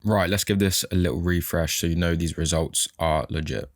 Right, let's give this a little refresh so you know these results are legit.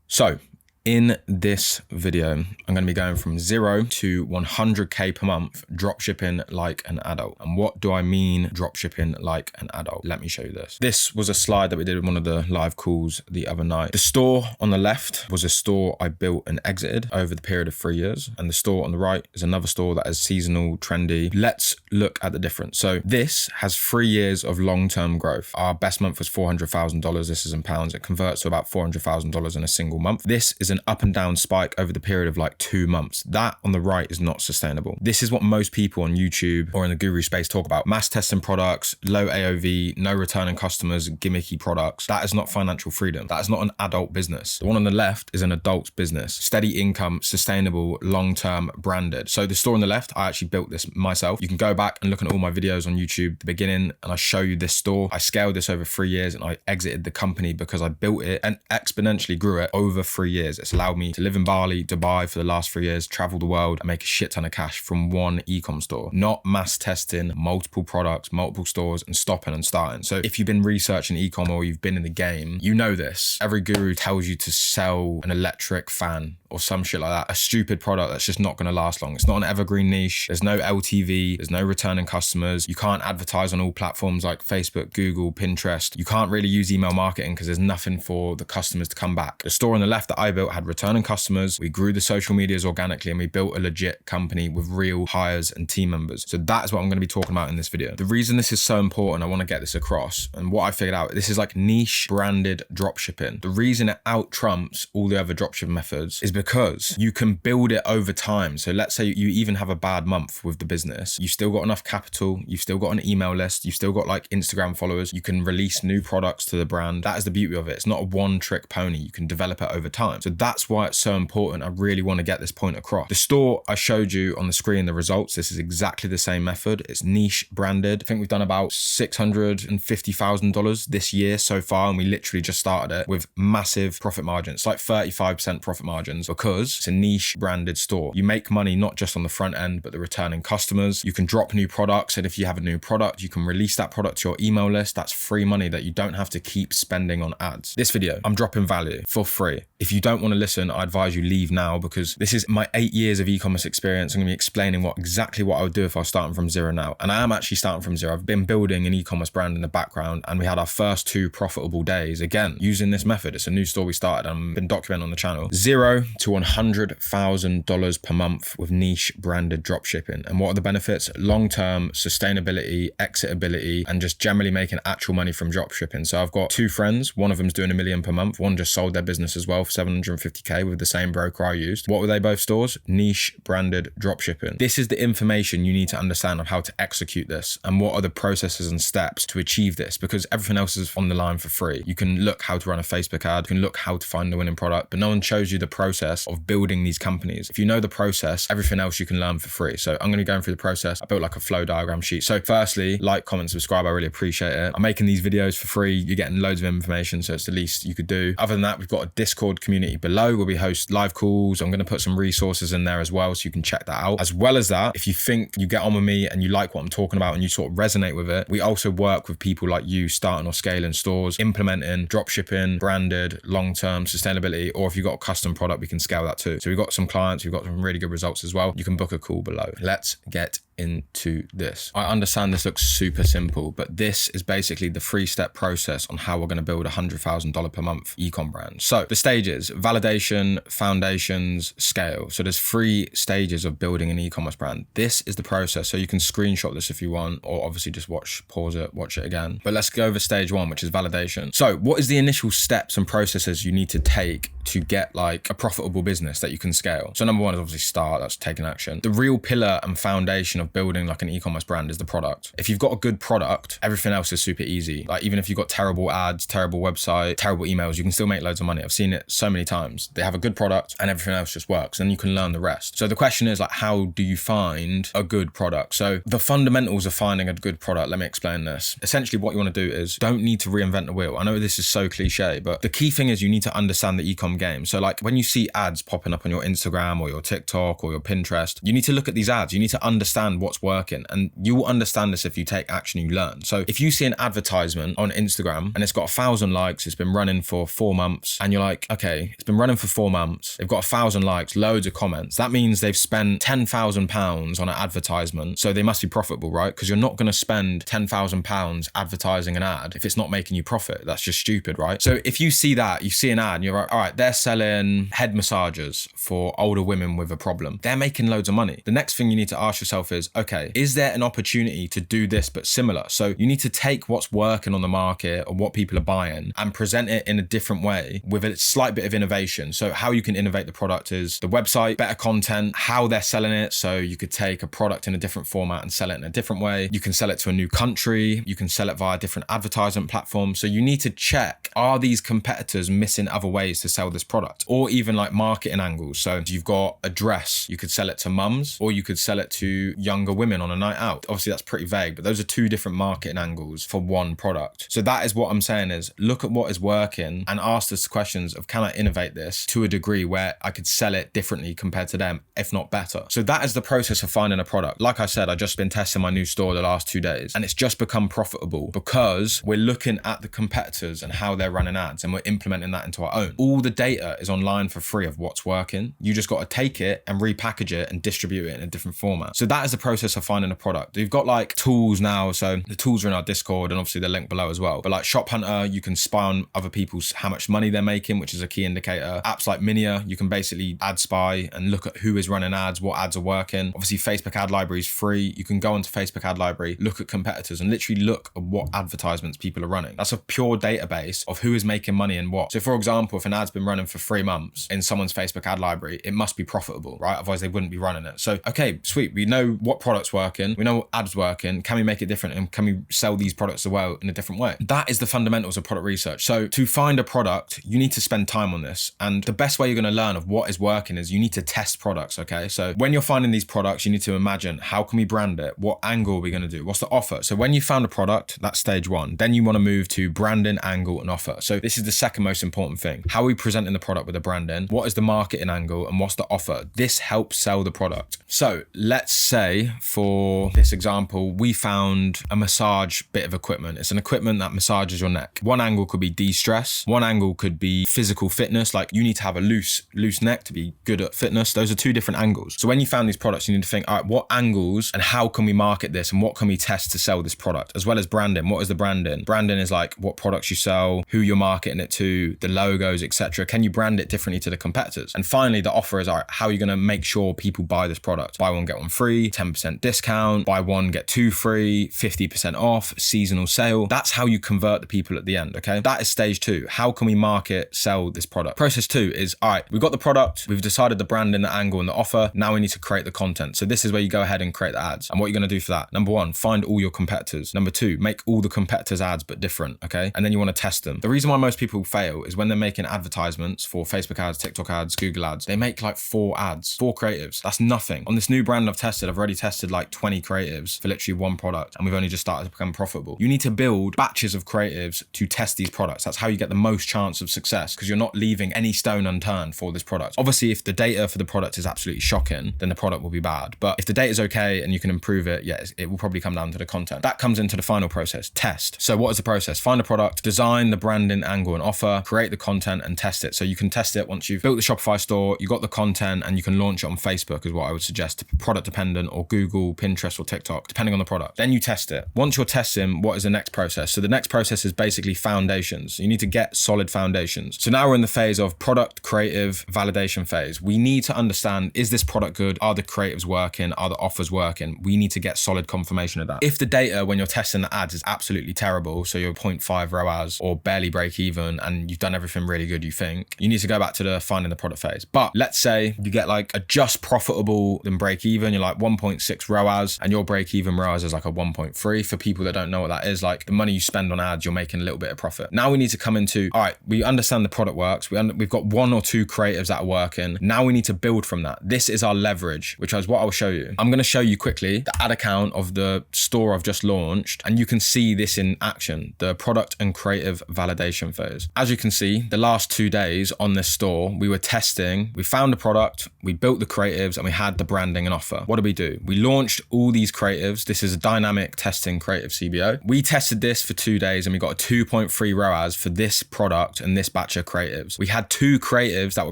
So in this video, I'm going to be going from 0 to 100K per month, dropshipping like an adult. And what do I mean dropshipping like an adult? Let me show you this. This was a slide that we did in one of the live calls the other night. The store on the left was a store I built and exited over the period of 3 years. And the store on the right is another store that is seasonal, trendy. Let's look at the difference. So this has 3 years of long-term growth. Our best month was $400,000. This is in pounds. It converts to about $400,000 in a single month. This is an up and down spike over the period of like 2 months. That on the right is not sustainable. This is what most people on YouTube or in the guru space talk about. Mass testing products, low AOV, no returning customers, gimmicky products. That is not financial freedom. That is not an adult business. The one on the left is an adult's business. Steady income, sustainable, long-term, branded. So the store on the left, I actually built this myself. You can go back and look at all my videos on YouTube, the beginning, and I show you this store. I scaled this over 3 years and I exited the company because I built it and exponentially grew it over 3 years. It's allowed me to live in Bali, Dubai for the last 3 years, travel the world and make a shit ton of cash from one e-com store, not mass testing multiple products, multiple stores and stopping and starting. So if you've been researching e-com or you've been in the game, you know this. Every guru tells you to sell an electric fan or some shit like that, a stupid product that's just not going to last long. It's not an evergreen niche. There's no LTV. There's no returning customers. You can't advertise on all platforms like Facebook, Google, Pinterest. You can't really use email marketing because there's nothing for the customers to come back. The store on the left that I built had returning customers. We grew the social medias organically and we built a legit company with real hires and team members. So that is what I'm going to be talking about in this video. The reason this is so important, I want to get this across, and what I figured out, this is like niche branded dropshipping. The reason it out trumps all the other dropshipping methods is because you can build it over time. So let's say you even have a bad month with the business, you've still got enough capital, you've still got an email list, you've still got like Instagram followers, you can release new products to the brand. That is the beauty of it. It's not a one trick pony. You can develop it over time. So that's why it's so important. I really want to get this point across. The store I showed you on the screen, the results, this is exactly the same method. It's niche branded. I think we've done about $650,000 this year so far, and we literally just started it with massive profit margins, like 35% profit margins, because it's a niche branded store. You make money not just on the front end, but the returning customers. You can drop new products, and if you have a new product, you can release that product to your email list. That's free money that you don't have to keep spending on ads. This video, I'm dropping value for free. If you don't want to listen, I advise you leave now, because this is my 8 years of e-commerce experience. I'm going to be explaining exactly what I would do if I was starting from zero now. And I am actually starting from zero. I've been building an e-commerce brand in the background, and we had our first 2 profitable days, again, using this method. It's a new store we started and I've been documenting on the channel. 0 to $100,000 per month with niche branded dropshipping. And what are the benefits? Long-term sustainability, exitability, and just generally making actual money from dropshipping. So I've got 2 friends. One of them's doing $1 million per month. One just sold their business as well for 750K with the same broker I used. What were they both stores? Niche branded dropshipping. This is the information you need to understand of how to execute this and what are the processes and steps to achieve this, because everything else is on the line for free. You can look how to run a Facebook ad, you can look how to find the winning product, but no one shows you the process of building these companies. If you know the process, everything else you can learn for free. So I'm going to be going through the process. I built like a flow diagram sheet. So firstly, like, comment, subscribe. I really appreciate it. I'm making these videos for free. You're getting loads of information, so it's the least you could do. Other than that, we've got a Discord community below where we host live calls. I'm going to put some resources in there as well, so you can check that out. As well as that, if you think you get on with me and you like what I'm talking about and you sort of resonate with it, we also work with people like you starting or scaling stores, implementing dropshipping, branded, long-term sustainability, or if you've got a custom product, we can scale that too. So we've got some clients, we've got some really good results as well. You can book a call below. Let's get into this. I understand this looks super simple, but this is basically the 3-step process on how we're going to build a $100,000 per month ecom brand. So the stages: validation, foundations, scale. So there's 3 stages of building an e-commerce brand. This is the process. So you can screenshot this if you want, or obviously just pause it, watch it again. But let's go over stage 1, which is validation. So what is the initial steps and processes you need to take to get like a profitable business that you can scale? So number 1 is obviously start, that's taking action. The real pillar and foundation of building like an e-commerce brand is the product. If you've got a good product, everything else is super easy. Like even if you've got terrible ads, terrible website, terrible emails, you can still make loads of money. I've seen it so many times. They have a good product and everything else just works, and you can learn the rest. So the question is like, how do you find a good product? So the fundamentals of finding a good product, let me explain this. Essentially what you want to do is don't need to reinvent the wheel. I know this is so cliche, but the key thing is you need to understand the e-com game. So like when you see ads popping up on your Instagram or your TikTok or your Pinterest, you need to look at these ads. You need to understand understand what's working. And you will understand this if you take action, you learn. So if you see an advertisement on Instagram and it's got 1,000 likes, it's been running for 4 months, and you're like, okay, it's been running for 4 months, they've got 1,000 likes, loads of comments, that means they've spent £10,000 on an advertisement, so they must be profitable, right? Because you're not going to spend £10,000 advertising an ad if it's not making you profit. That's just stupid, right? So if you see that, you see an ad and you're like, all right, they're selling head massagers for older women with a problem, they're making loads of money. The next thing you need to ask yourself is, okay, is there an opportunity to do this but similar? So you need to take what's working on the market or what people are buying and present it in a different way with a slight bit of innovation. So how you can innovate the product is the website, better content, how they're selling it. So you could take a product in a different format and sell it in a different way. You can sell it to a new country. You can sell it via different advertisement platforms. So you need to check, are these competitors missing other ways to sell this product? Or even like marketing angles. So you've got a dress, you could sell it to mums, or you could sell it to younger women on a night out. Obviously that's pretty vague, but those are two different marketing angles for one product. So that is what I'm saying is, look at what is working and ask us questions of, can I innovate this to a degree where I could sell it differently compared to them, if not better? So that is the process of finding a product. Like I said, I've just been testing my new store the last 2 days and it's just become profitable because we're looking at the competitors and how they're running ads and we're implementing that into our own. All the data is online for free of what's working. You just got to take it and repackage it and distribute it in a different format. So that is the process of finding a product. You've got like tools now. So the tools are in our Discord and obviously they're linked below as well. But like Shop Hunter, you can spy on other people's how much money they're making, which is a key indicator. Apps like Minia, you can basically ad spy and look at who is running ads, what ads are working. Obviously Facebook ad library is free. You can go onto Facebook ad library, look at competitors and literally look at what advertisements people are running. That's a pure database of who is making money and what. So for example, if an ad's been running for 3 months in someone's Facebook ad library, it must be profitable, right? Otherwise they wouldn't be running it. So, okay, sweet. We know what product's working. We know what ads working. Can we make it different? And can we sell these products as well in a different way? That is the fundamentals of product research. So to find a product, you need to spend time on this. And the best way you're going to learn of what is working is you need to test products, okay? So when you're finding these products, you need to imagine, how can we brand it? What angle are we going to do? What's the offer? So when you found a product, that's stage one. Then you want to move to branding, angle, and offer. So this is the second most important thing. How are we presenting the product with the branding? What is the marketing angle? And what's the offer? This helps sell the product. So let's say for this example, we found a massage bit of equipment. It's an equipment that massages your neck. One angle could be de-stress. One angle could be physical fitness. Like you need to have a loose neck to be good at fitness. Those are two different angles. So when you found these products, you need to think, all right, what angles and how can we market this and what can we test to sell this product, as well as branding. What is the branding? Branding is like what products you sell, who you're marketing it to, the logos, etc. Can you brand it differently to the competitors? And finally, the offer is, all right, how are you going to make sure people buy this product? Buy one, get one free, 10% discount, buy one, get two free, 50% off, seasonal sale. That's how you convert the people at the end, okay? That is stage two. How can we market, sell this product? Process two is, all right, we've got the product, we've decided the branding, the angle, and the offer. Now we need to create the content. So this is where you go ahead and create the ads. And what you're going to do for that? Number one, find all your competitors. Number two, make all the competitors' ads, but different, okay? And then you want to test them. The reason why most people fail is when they're making advertisements for Facebook ads, TikTok ads, Google ads, they make like 4 ads, 4 creatives. That's nothing. On this new brand I've already tested like 20 creatives for literally one product, and we've only just started to become profitable. You need to build batches of creatives to test these products. That's how you get the most chance of success, because you're not leaving any stone unturned for this product. Obviously, if the data for the product is absolutely shocking, then the product will be bad. But if the data is okay and you can improve it, yeah, it will probably come down to the content. That comes into the final process, test. So what is the process? Find a product, design the branding, angle, and offer, create the content, and test it. So you can test it once you've built the Shopify store, you got the content, and you can launch it on Facebook is what I would suggest, product dependent, or Google, Pinterest, or TikTok, depending on the product. Then you test it. Once you're testing, what is the next process? So the next process is basically foundations. You need to get solid foundations. So now we're in the phase of product creative validation phase. We need to understand, is this product good? Are the creatives working? Are the offers working? We need to get solid confirmation of that. If the data when you're testing the ads is absolutely terrible, so you're 0.5 ROAS or barely break even and you've done everything really good, you think, you need to go back to the finding the product phase. But let's say you get like a just profitable then break even, you're like 1.6 ROAS and your break even ROAS is like a 1.3. For people that don't know what that is, like the money you spend on ads, you're making a little bit of profit. Now we need to come into, all right, we understand the product works. We've got 1 or 2 creatives that are working. Now we need to build from that. This is our leverage, which is what I'll show you. I'm going to show you quickly the ad account of the store I've just launched, and you can see this in action, the product and creative validation phase. As you can see, the last 2 days on this store, we were testing, we found the product, we built the creatives, and we had the branding and offer. What did we do? We launched all these creatives. This is a dynamic testing creative CBO. We tested this for 2 days and we got a 2.3 ROAS for this product and this batch of creatives. We had 2 creatives that were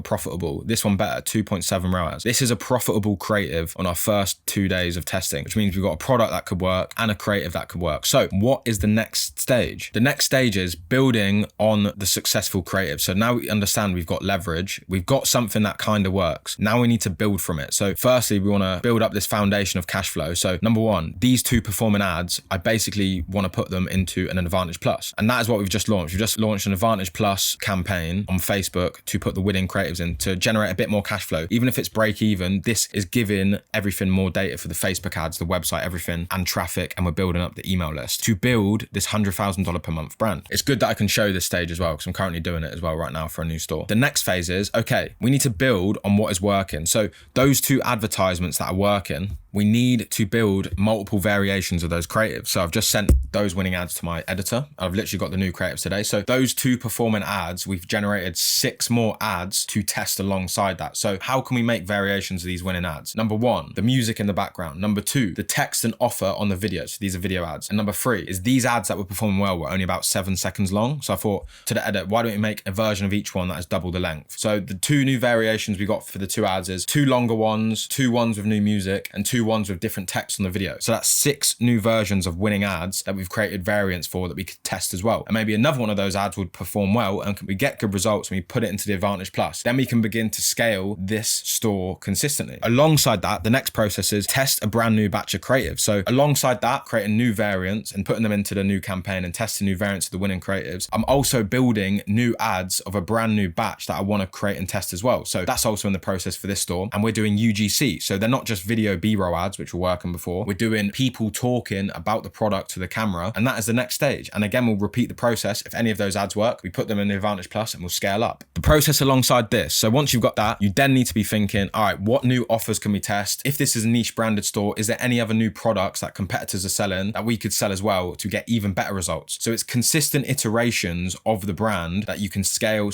profitable. This one better, 2.7 ROAS. This is a profitable creative on our first 2 days of testing, which means we've got a product that could work and a creative that could work. So what is the next stage? The next stage is building on the successful creative. So now we understand we've got leverage. We've got something that kind of works. Now we need to build from it. So firstly, we want to build up this foundation of cash flow. So number one, these 2 performing ads, I basically want to put them into an Advantage Plus. And that is what we've just launched. We've just launched an Advantage Plus campaign on Facebook to put the winning creatives in to generate a bit more cash flow. Even if it's break even, this is giving everything more data for the Facebook ads, the website, everything, and traffic. And we're building up the email list to build this $100,000 per month brand. It's good that I can show this stage as well, because I'm currently doing it as well right now for a new store. The next phase is, okay, we need to build on what is working. So those 2 advertisements that are working, we need to build multiple variations of those creatives. So I've just sent those winning ads to my editor. I've literally got the new creatives today. So those 2 performing ads, we've generated 6 more ads to test alongside that. So how can we make variations of these winning ads? Number 1, the music in the background. Number 2, the text and offer on the video. So these are video ads. And number 3 is these ads that were performing well were only about 7 seconds long. So I thought to the edit, why don't we make a version of each one that is double the length? So the 2 new variations we got for the 2 ads is 2 longer ones, 2 ones with new music, and 2 ones with different text on the video. So that's 6 new versions of winning ads that we've created variants for that we could test as well. And maybe another one of those ads would perform well and we get good results when we put it into the Advantage Plus. Then we can begin to scale this store consistently. Alongside that, the next process is test a brand new batch of creatives. So alongside that, creating new variants and putting them into the new campaign and testing new variants of the winning creatives, I'm also building new ads of a brand new batch that I want to create and test as well. So that's also in the process for this store. And we're doing UGC. So they're not just video B-roll ads, which were working before. We're doing people talking about the product to the camera. And that is the next stage. And again, we'll repeat the process. If any of those ads work, we put them in the Advantage Plus and we'll scale up. The process alongside this. So once you've got that, you then need to be thinking, all right, what new offers can we test? If this is a niche branded store, is there any other new products that competitors are selling that we could sell as well to get even better results? So it's consistent iterations of the brand that you can scale.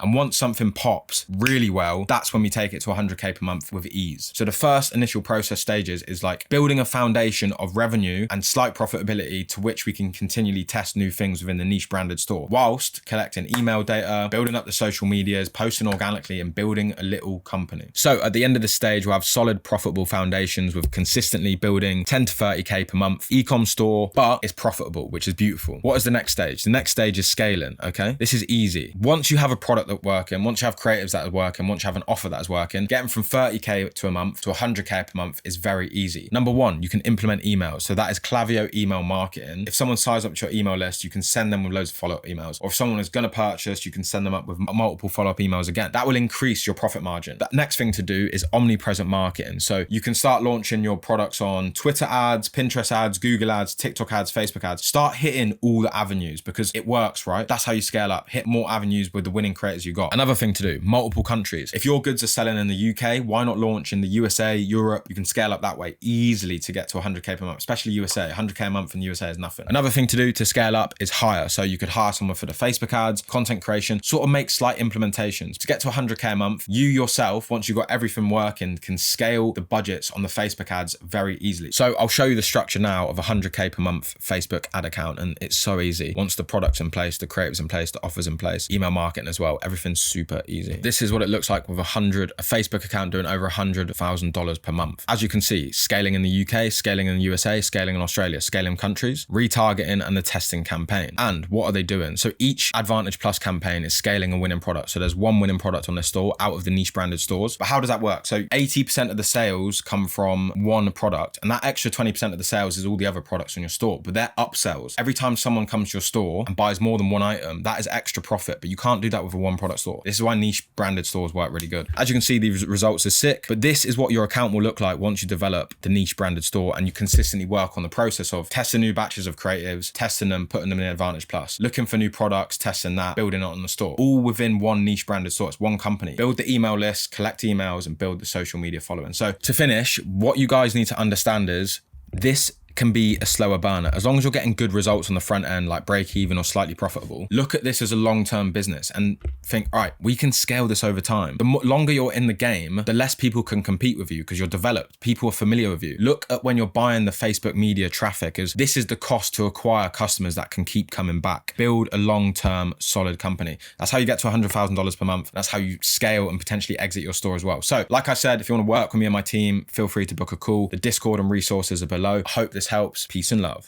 And once something pops really well, that's when we take it to 100K per month with ease. So the first initial process stages is like building a foundation of revenue and slight profitability to which we can continually test new things within the niche branded store, whilst collecting email data, building up the social medias, posting organically, and building a little company. So at the end of the stage, we'll have solid profitable foundations with consistently building 10 to 30K per month e-com store, but it's profitable, which is beautiful. What is the next stage? The next stage is scaling, okay? This is easy. Once you have a product that's working, once you have creatives that are working, once you have an offer that is working, getting from 30K to a month to 100K per month is very easy. Number 1, you can implement emails. So that is Klaviyo email marketing. If someone signs up to your email list, you can send them with loads of follow-up emails. Or if someone is going to purchase, you can send them up with multiple follow-up emails again. That will increase your profit margin. The next thing to do is omnipresent marketing. So you can start launching your products on Twitter ads, Pinterest ads, Google ads, TikTok ads, Facebook ads. Start hitting all the avenues because it works, right? That's how you scale up. Hit more avenues with the winning creators you got. Another thing to do, multiple countries. If your goods are selling in the UK, why not launch in the USA, Europe? You can scale up that way easily to get to 100K per month, especially USA. 100K a month in the USA is nothing. Another thing to do to scale up is hire. So you could hire someone for the Facebook ads, content creation, sort of make slight implementations. To get to 100K a month, you yourself, once you've got everything working, can scale the budgets on the Facebook ads very easily. So I'll show you the structure now of a 100K per month Facebook ad account, and it's so easy. Once the product's in place, the creative's in place, the offer's in place, email marketing as well, everything's super easy. This is what it looks like with a Facebook account doing over $100,000 per month. As you can see, scaling in the UK, scaling in the USA, scaling in Australia, scaling countries, retargeting, and the testing campaign. And what are they doing? So each Advantage Plus campaign is scaling a winning product. So there's one winning product on their store out of the niche branded stores. But how does that work? So 80% of the sales come from one product, and that extra 20% of the sales is all the other products in your store, but they're upsells. Every time someone comes to your store and buys more than one item, that is extra profit, but you can't do that with a one product store. This is why niche branded stores work really good. As you can see, these results are sick, but this is what your account will look like once you develop the niche branded store and you consistently work on the process of testing new batches of creatives, testing them, putting them in Advantage Plus, looking for new products, testing that, building it on the store, all within one niche branded store. It's one company. Build the email list, collect emails, and build the social media following. So to finish, what you guys need to understand is this can be a slower burner. As long as you're getting good results on the front end, like break even or slightly profitable, look at this as a long-term business and think, all right, we can scale this over time. The longer you're in the game, the less people can compete with you because you're developed. People are familiar with you. Look at when you're buying the Facebook media traffic as this is the cost to acquire customers that can keep coming back. Build a long-term solid company. That's how you get to $100,000 per month. That's how you scale and potentially exit your store as well. So like I said, if you want to work with me and my team, feel free to book a call. The Discord and resources are below. I hope this helps. Peace and love.